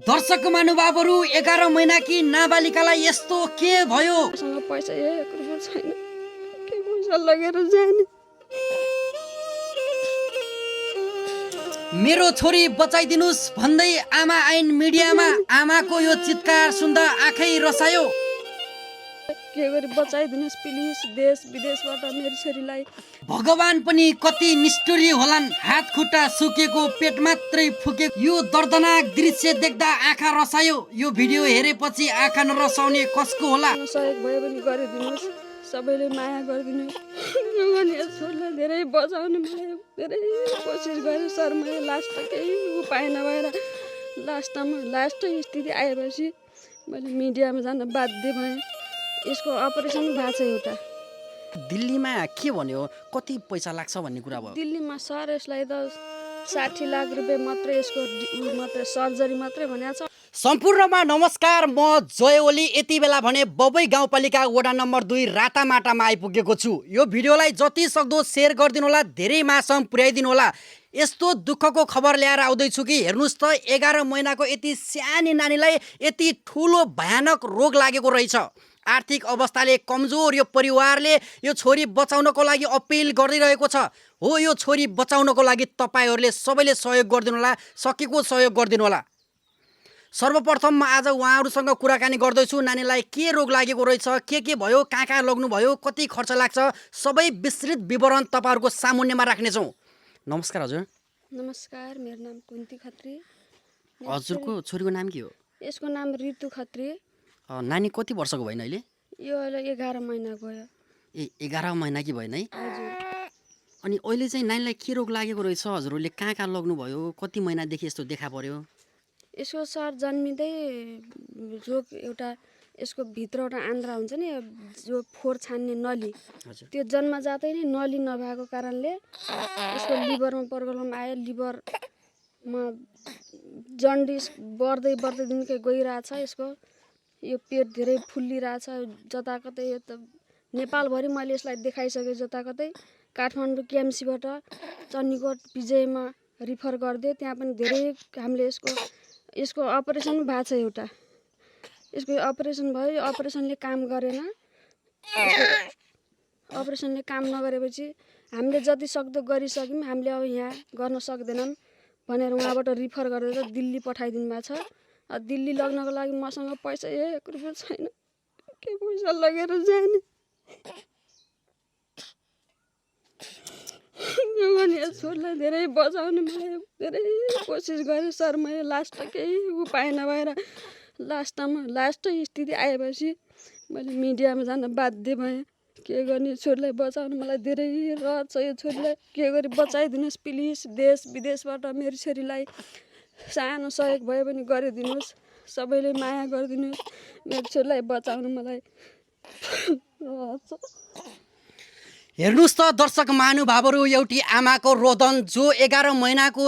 दर्शक महानुभावहरू 11 महिनाकी नाबालिकालाई यस्तो के भयो? सँग पैसा एक रुपैयाँ छैन, के पैसा लगेर जाने। मेरो छोरी बचाइदिनुस् भन्दै आमा आइन मिडियामा आमाको यो चित्कार सुन्दा आँखै रसायो। के गरी बचाइदिनुस् प्लिज, देश विदेशबाट मेरो छोरीलाई। भगवान पनि कति निष्ठुरी होलान्, हात खुट्टा सुकेको पेट मात्रै फुकेको यो दर्दनाक दृश्य देख्दा आँखा रसायो। यो भिडियो हेरेपछि आँखा नरसाउने कसको होला? सहयोग भयो भने गरिदिनुहोस्, सबैले माया गरिदिनुहोस्। अनि छोरीलाई धेरै बचाउने मैले धेरै कोसिस गरेँ सर। मैले लास्ट केही उपाय नभएर लास्ट स्थिति आएपछि मैले मिडियामा जान बाध्य भएँ। यसको अपरेसन भएको छ एउटा। दिल्लीमा के भन्यो, कति पैसा लाग्छ भन्ने कुरा भयो? दिल्लीमा सर यसलाई त 60 लाख रुपियाँ मात्रै, यसको मात्रै सर्जरी मात्रै भनेको छ। सम्पूर्णमा नमस्कार, म जय ओली। यति बेला भने बबई गाउँपालिका वडा नम्बर 2 रातामाटामा आइपुगेको छु। यो भिडियोलाई जति सक्दो सेयर गरिदिनु होला, धेरै मासम्म पुर्याइदिनु होला। यस्तो दुःखको खबर ल्याएर आउँदैछु कि हेर्नुहोस् त, 11 महिनाको यति सानी नानीलाई यति ठुलो भयानक रोग लागेको रहेछ। आर्थिक अवस्थाले कमजोर यो परिवारले यो छोरी बचाउनको लागि अपिल गरिरहेको छ। हो, यो छोरी बचाउनको लागि तपाईहरूले सबैले सहयोग गरिदिनु होला, सकेको सहयोग गरिदिनु होला। सर्वप्रथम म आज उहाँहरूसँग कुराकानी गर्दैछु। नानीलाई के रोग लागेको रहेछ, के भयो, कहाँ लग्नु भयो, कति खर्च लाग्छ, सबै विस्तृत विवरण तपाईँहरूको सामुन्यमा राख्नेछौँ। नमस्कार हजुर। नमस्कार, मेरो नाम कुन्ती खत्री। हजुरको छोरीको नाम के हो? यसको नाम ऋतु खत्री। नानी कति वर्षको भएन अहिले? यो अहिले 11 महिना भयो। 11 महिना कि भएन है? हजुर। अनि अहिले चाहिँ नानीलाई के रोग लागेको रहेछ? हजुरहरूले कहाँ लग्नु भयो, कति महिनादेखि यस्तो देखा पर्यो? यसको सर जन्मिँदै रोग एउटा, यसको भित्र एउटा आन्द्रा हुन्छ नि, जो फोहोर छान्ने नली, त्यो जन्मजातै नै नली नभएको कारणले यसको लिभरमा प्रब्लम आयो। लिभरमा जन्डिस बढ्दै दिनकै गइरहेछ। यसको यो पेट धेरै फुल्लिरहेछ जताकतै। यो त नेपालभरि मैले यसलाई देखाइसकेँ जताकतै। काठमाडौँ केएमसीबाट चण्डीगढ विजयमा रिफर गरिदियो, त्यहाँ पनि धेरै हामीले यसको अपरेसन भएको छ एउटा। यसको अपरेसन भयो, यो अपरेसनले काम गरेन। अपरेसनले काम नगरेपछि हामीले जति सक्दो गरिसक्यौँ। हामीले अब यहाँ गर्न सक्दैनौँ भनेर उहाँबाट रिफर गरेर दिल्ली पठाइदिनु भएको छ। दिल्ली लग्नको लागि मसँग पैसा एक रुपैयाँ छैन, के पैसा लगेर जाने। अनि छोरीलाई धेरै बचाउने मैले धेरै कोसिस गरेँ सर। मैले लास्ट केही उपाय नभएर लास्ट स्थिति आएपछि मैले मिडियामा जान बाध्य भएँ। के गर्ने, छोरीलाई बचाउनु मलाई धेरै रहर छ। यो छोरीलाई के गरी बचाइदिनुहोस् प्लिज, देश विदेशबाट मेरो छोरीलाई सानो सहयोग भयो भने गरिदिनुहोस्, सबैले माया गरिदिनुहोस्। मेरो छोरीलाई बचाउनु मलाई रहर छ। हेर्नुहोस् त दर्शक महानुभावहरू, एउटी आमाको रोदन जो 11 महिनाको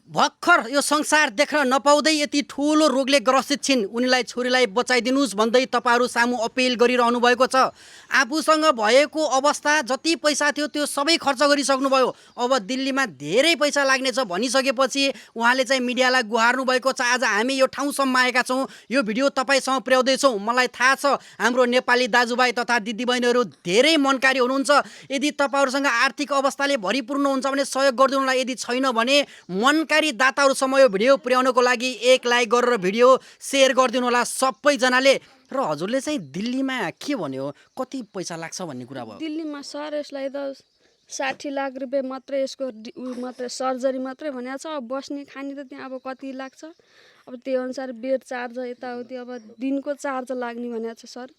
भर्खर यो संसार देख्न नपाउँदै यति ठुलो रोगले ग्रसित छिन्। उनीलाई छोरीलाई बचाइदिनुहोस् भन्दै तपाईँहरू सामु अपिल गरिरहनु भएको छ। आफूसँग भएको अवस्था जति पैसा थियो त्यो सबै खर्च गरिसक्नु भयो। अब दिल्लीमा धेरै पैसा लाग्नेछ भनिसकेपछि उहाँले चाहिँ मिडियालाई गुहार्नु भएको छ। आज हामी यो ठाउँसम्म आएका छौँ, यो भिडियो तपाईँसँग पुर्याउँदैछौँ। मलाई थाहा छ हाम्रो नेपाली दाजुभाइ तथा दिदीबहिनीहरू धेरै मनकारी हुनुहुन्छ। यदि तपाईँहरूसँग आर्थिक अवस्थाले भरिपूर्ण हुन्छ भने सहयोग गरिदिनु होला। यदि छैन भने मनकारी दाताहरूसम्म यो भिडियो पुर्याउनको लागि 1 लाइक गरेर भिडियो सेयर गरिदिनु होला सबैजनाले। र हजुरले चाहिँ दिल्लीमा के भन्यो, कति पैसा लाग्छ भन्ने कुरा भयो? दिल्लीमा सर यसलाई त 60 लाख रुपियाँ मात्रै, यसको मात्रै सर्जरी मात्रै भनेको छ। अब बस्ने खाने त त्यहाँ अब कति लाग्छ, अब त्यो अनुसार बेड चार्ज यताउति, अब दिनको चार्ज लाग्ने भनेको छ सर।